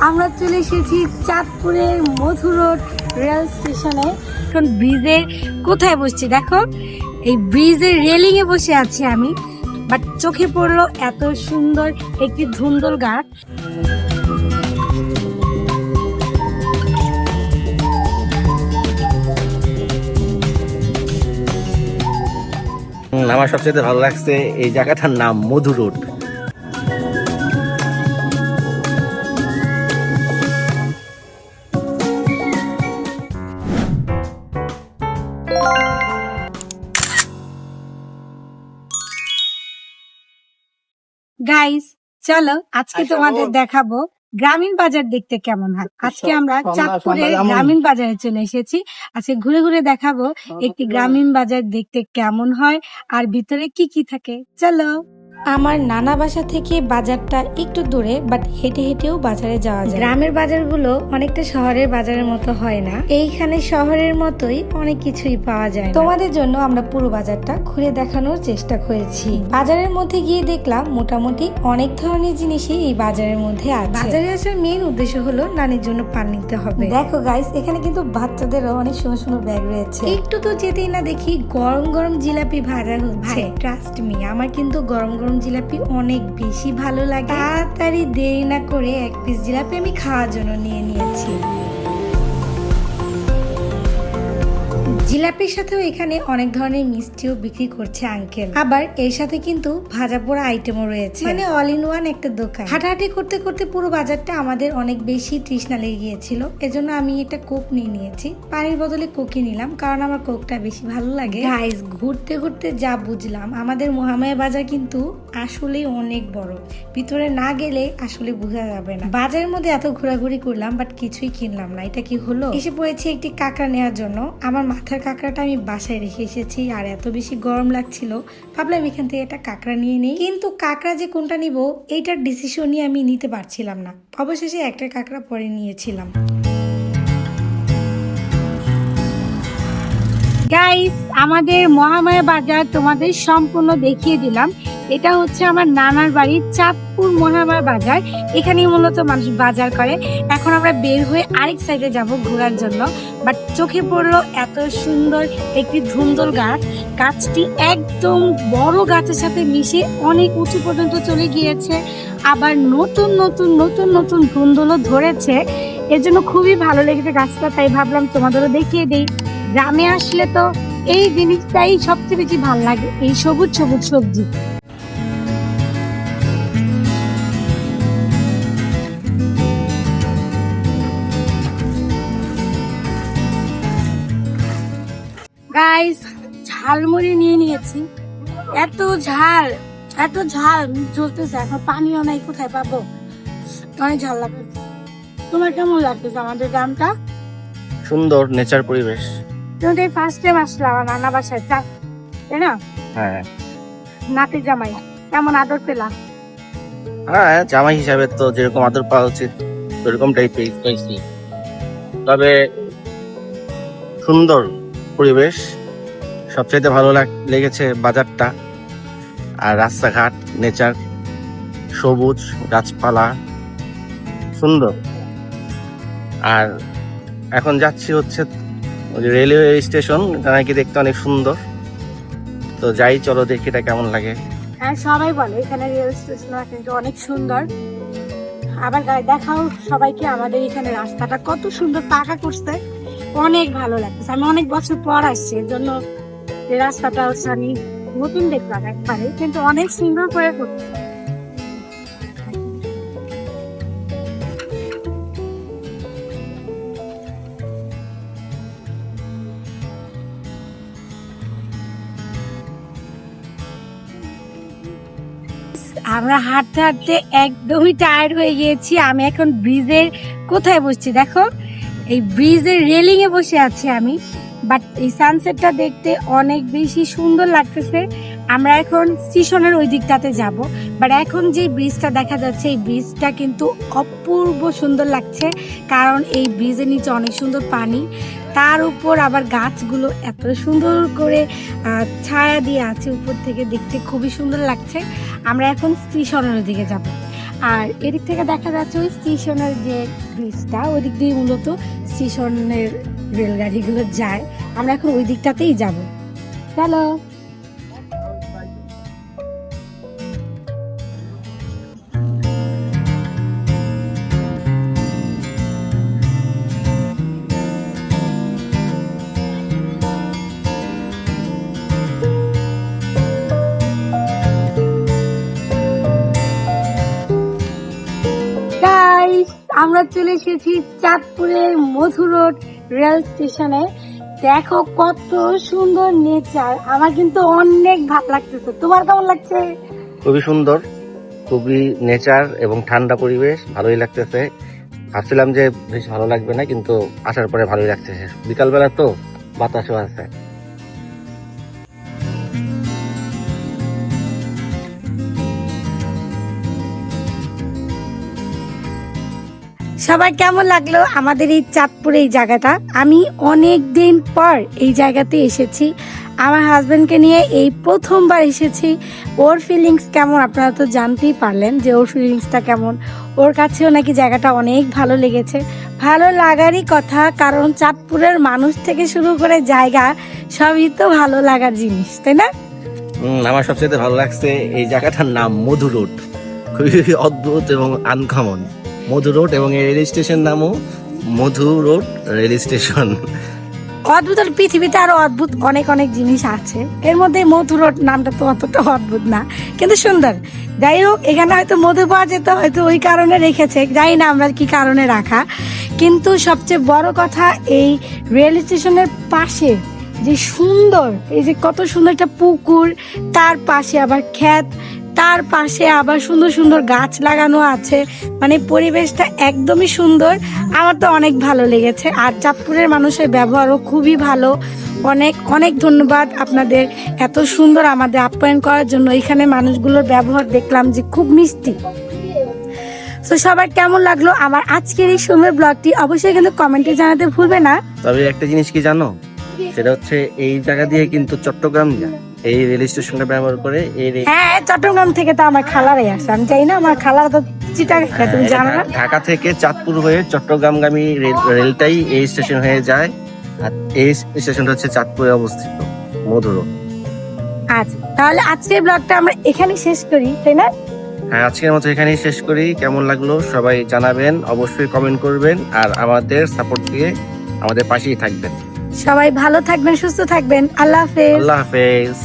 আমরা চলে এসেছি চাঁদপুরের মধু রোড রেল স্টেশনে। এখন ব্রিজের কোথায় বসছি দেখো, এই ব্রিজের রেলিং এ বসে আছি আমি। বাট চোখে পড়লো এত সুন্দর একটি ধুন্দল গাছ। আমার সবচেয়ে ভালো লাগছে এই জায়গাটার নাম মধু রোড। গাইস চলো আজকে তোমাদের দেখাবো গ্রামীণ বাজার দেখতে কেমন হয়। আজকে আমরা চাঁদপুরের গ্রামীণ বাজারে চলে এসেছি। আজকে ঘুরে ঘুরে দেখাবো একটি গ্রামীণ বাজার দেখতে কেমন হয় আর ভিতরে কি কি থাকে। চলো। আমার নানা বাসা থেকে বাজারটা একটু দূরে, বাট হেঁটে হেঁটেও বাজারে যাওয়া যায়। গ্রামের বাজারগুলো অনেকটা শহরের বাজারের মতো হয় না, এইখানে শহরের মতোই অনেক কিছুই পাওয়া যায়। তোমাদের জন্য আমরা পুরো বাজারটা ঘুরে দেখানোর চেষ্টা করেছি। বাজারের মধ্যে গিয়ে দেখলাম মোটামুটি অনেক ধরনের জিনিসই এই বাজারের মধ্যে আছে। বাজারে আসার মেইন উদ্দেশ্য হলো নানির জন্য পান নিতে হবে। দেখো গাইস, এখানে কিন্তু বাচ্চাদেরও অনেক সুন্দর সুন্দর ব্যাগ রয়েছে। একটু তো যেতেই না দেখি গরম গরম জিলাপি ভাজা হচ্ছে। ট্রাস্ট মি, আমার কিন্তু গরম গরম জিলাপি অনেক বেশি ভালো লাগে। তাড়াতাড়ি দেরি না করে এক পিস জিলাপি আমি খাওয়ার জন্য নিয়ে নিয়েছি। জিলাপির সাথেও এখানে অনেক ধরনের মিষ্টিও বিক্রি করছে আঙ্কেল। আবার এর সাথে কিন্তু ভাজা পোড়া আইটেমও রয়েছে, মানে অল ইন ওয়ান একটা দোকান। হাঁটাহাঁটি করতে করতে পুরো বাজারটা আমাদের অনেক বেশি তৃষ্ণা লেগে গিয়েছিল, এজন্য আমি একটা কোক নিয়ে নিয়েছি। পানির বদলে কোকই নিলাম, কারণ আমার কোকটা বেশি ভালো লাগে। গাইস, ঘুরতে ঘুরতে যা বুঝলাম, আমাদের মহামায়া বাজার কিন্তু আসলেই অনেক বড়। ভিতরে না গেলে আসলে বোঝা যাবে না। বাজারের মধ্যে এত ঘোরাঘুরি করলাম, বাট কিছুই কিনলাম না। এটা কি হলো? এসে পড়েছি একটি কাঁকড়া নেওয়ার জন্য। আমার মাথার কাঁকড়াটা আমি বাসায় রেখে এসেছি, আর এত বেশি গরম লাগছিল, ভাবলাম এখান থেকে একটা কাঁকড়া নিয়ে নেই। কিন্তু কাঁকড়া যে কোনটা নিব এইটার ডিসিশনই আমি নিতে পারছিলাম না। অবশেষে একটা কাঁকড়া পরে নিয়েছিলাম। গাইস, আমাদের মহামায়া বাজার তোমাদের সম্পূর্ণ দেখিয়ে দিলাম। এটা হচ্ছে আমার নানার বাড়ি চাঁদপুর মহামায়া বাজার। এখানে মূলত মানুষ বাজার করে। এখন আমরা বের হয়ে আরেক সাইডে যাব ঘোরার জন্য। বাট চোখে পড়লো এত সুন্দর একটি ধুন্দল গাছ। গাছটি একদম বড় গাছের সাথে মিশে অনেক উঁচু পর্যন্ত চলে গিয়েছে। আবার নতুন নতুন নতুন নতুন ধুন্দলও ধরেছে। এর জন্য খুবই ভালো লেগেছে গাছটা, তাই ভাবলাম তোমাদেরও দেখিয়ে দিই। গ্রামে আসলে তো এই জিনিসটাই সবচেয়ে বেশি ভালো লাগে, এই সবুজ সবুজ সবজি। গাইস, ঝালমুড়ি নিয়ে নিয়েছি। এত ঝাল এত ঝাল চলতেছে, এখন পানিও নাই, কোথায় পাবো? অনেক ঝাল লাগতেছে। তোমার কেমন লাগতেছে আমাদের গ্রামটা? সুন্দর নেচার পরিবেশ। তুমি তো ফার্স্ট টাইম আসলে আমার নানা বাসায়, তাই না? হ্যাঁ নাতি জামাই কেমন আদর পেলাম? হ্যাঁ, জামাই হিসাবে তো যেরকম আদর পাওয়া উচিত সেরকমটাই পেয়েছি। তবে সুন্দর পরিবেশ, সবচেয়ে ভালো লেগেছে বাজারটা, আর রাস্তাঘাট, নেচার, সবুজ গাছপালা সুন্দর। আর এখন যাচ্ছি হচ্ছে রেলওয়ে স্টেশন, নাকি দেখতে অনেক সুন্দর। তো যাই, চলো দেখি এটা কেমন লাগে। হ্যাঁ, সবাই বলে এখানে রেল স্টেশন কিন্তু অনেক সুন্দর। আবার দেখাও সবাইকে আমাদের এখানে রাস্তাটা কত সুন্দর পাকা করছে, অনেক ভালো লাগছে। আমি অনেক বছর পর আসছি, এর জন্য এই রাস্তাটা হচ্ছে আমি নতুন দেখলাম একবারে, কিন্তু অনেক সুন্দর করে করছে। আমরা হাঁটতে হাঁটতে একদমই টায়ার্ড হয়ে গিয়েছি। আমি এখন ব্রিজের কোথায় বসছি দেখো, এই ব্রিজের রেলিং এ বসে আছি আমি। বাট এই সানসেটটা দেখতে অনেক বেশি সুন্দর লাগতেছে। আমরা এখন স্টেশনের ওই দিকটাতে যাব। বাট এখন যে ব্রিজটা দেখা যাচ্ছে, এই ব্রিজটা কিন্তু অপূর্ব সুন্দর লাগছে, কারণ এই ব্রিজের নিচে অনেক সুন্দর পানি, তার উপর আবার গাছগুলো এত সুন্দর করে ছায়া দিয়ে আছে উপর থেকে, দেখতে খুবই সুন্দর লাগছে। আমরা এখন স্টেশনের দিকে যাব। আর এদিক থেকে দেখা যাচ্ছে ওই স্টেশনের যে ব্রিজটা, ওই দিক দিয়ে মূলত স্টেশনের রেলগাড়িগুলো যায়। আমরা এখন ওই দিকটাতেই যাব। চলো। গাইস, আমরা চলে এসেছি চাঁদপুরের মধু রোড রেল স্টেশনে। দেখো কত সুন্দর নেচার, আমার কিন্তু অনেক ভালো লাগতেছে। তোমার কেমন লাগছে? খুবই সুন্দর, খুবই নেচার এবং ঠান্ডা পরিবেশ, ভালোই লাগতেছে। ভাবছিলাম যে বেশ ভালো লাগবে না, কিন্তু আসার পরে ভালোই লাগতেছে। বিকালবেলা তো বাতাসও আছে। সবাই কেমন লাগলো আমাদের এই চাঁদপুরে এই জায়গাটা? আমি অনেক দিন পর এই জায়গাতে এসেছি, আমার হাজবেন্ডকে নিয়ে এই প্রথমবার এসেছি। ওর ফিলিংস কেমন আপনারা তো জানতেই পারলেন যে ওর ফিলিংসটা কেমন। ওর কাছেও নাকি জায়গাটা অনেক ভালো লেগেছে। ভালো লাগারই কথা, কারণ চাঁদপুরের মানুষ থেকে শুরু করে জায়গা সবই তো ভালো লাগার জিনিস, তাই না? আমার সবচেয়ে ভালো লাগছে এই জায়গাটার নাম মধু রোড। খুবই অদ্ভুত এবং আনকমন মধু রোড, এবং এই রেল স্টেশন নামও মধু রোড রেল স্টেশন। অদ্ভুত, আর পৃথিবীতে আরো অদ্ভুত অনেক অনেক জিনিস আছে, এর মধ্যে মধু রোড নামটা তো অতটা অদ্ভুত না, কিন্তু সুন্দর। যাই হোক, এখানে হয়তো মধু পাওয়া যেত, হয়তো ওই কারণে রেখেছে, জানি না আমরা কি কারণে রাখা। কিন্তু সবচেয়ে বড় কথা, এই রেল স্টেশনের পাশে যে সুন্দর, এই যে কত সুন্দর একটা পুকুর, তার পাশে আবার ক্ষেত, তার পাশে আবার সুন্দর সুন্দর গাছ লাগানো আছে। মানে পরিবেশটা একদমই সুন্দর, আমার তো অনেক ভালো লেগেছে। আর চাঁদপুরের মানুষের ব্যবহারও খুবই ভালো। অনেক অনেক ধন্যবাদ আপনাদের এত সুন্দর আমাদের আপ্যায়ন করার জন্য। এখানে মানুষগুলোর ব্যবহার দেখলাম যে খুব মিষ্টি। তো সবার কেমন লাগলো আমার আজকের এই সুন্দর ব্লগটি অবশ্যই কিন্তু কমেন্টে জানাতে ভুলবে না। তবে একটা জিনিস কি জানো, সেটা হচ্ছে এই জায়গা দিয়ে কিন্তু চট্টগ্রাম যায়, এই রেল স্টেশনটা ব্যবহার করে। হ্যাঁ, চট্টগ্রাম থেকে তো আমার খালারাই আসে, আমি চাই না আমার খালারা তো চিটাগাং, তুমি জানো না? ঢাকা থেকে চাঁদপুর হয়ে চট্টগ্রামগামী রেলটাই এই স্টেশন হয়ে যায়, আর এই স্টেশনটা হচ্ছে চাঁদপুরে অবস্থিত মধু রোড। আচ্ছা, তাহলে আজকের ব্লগটা আমরা এখানেই শেষ করি, তাই না? হ্যাঁ, আজকের মতো এখানেই শেষ করি। কেমন লাগলো সবাই জানাবেন, অবশ্যই কমেন্ট করবেন, আর আমাদের সাপোর্ট দিয়ে আমাদের পাশেই থাকবেন। সবাই ভালো থাকবেন, সুস্থ থাকবেন। আল্লাহ হাফেজ। আল্লাহ হাফেজ।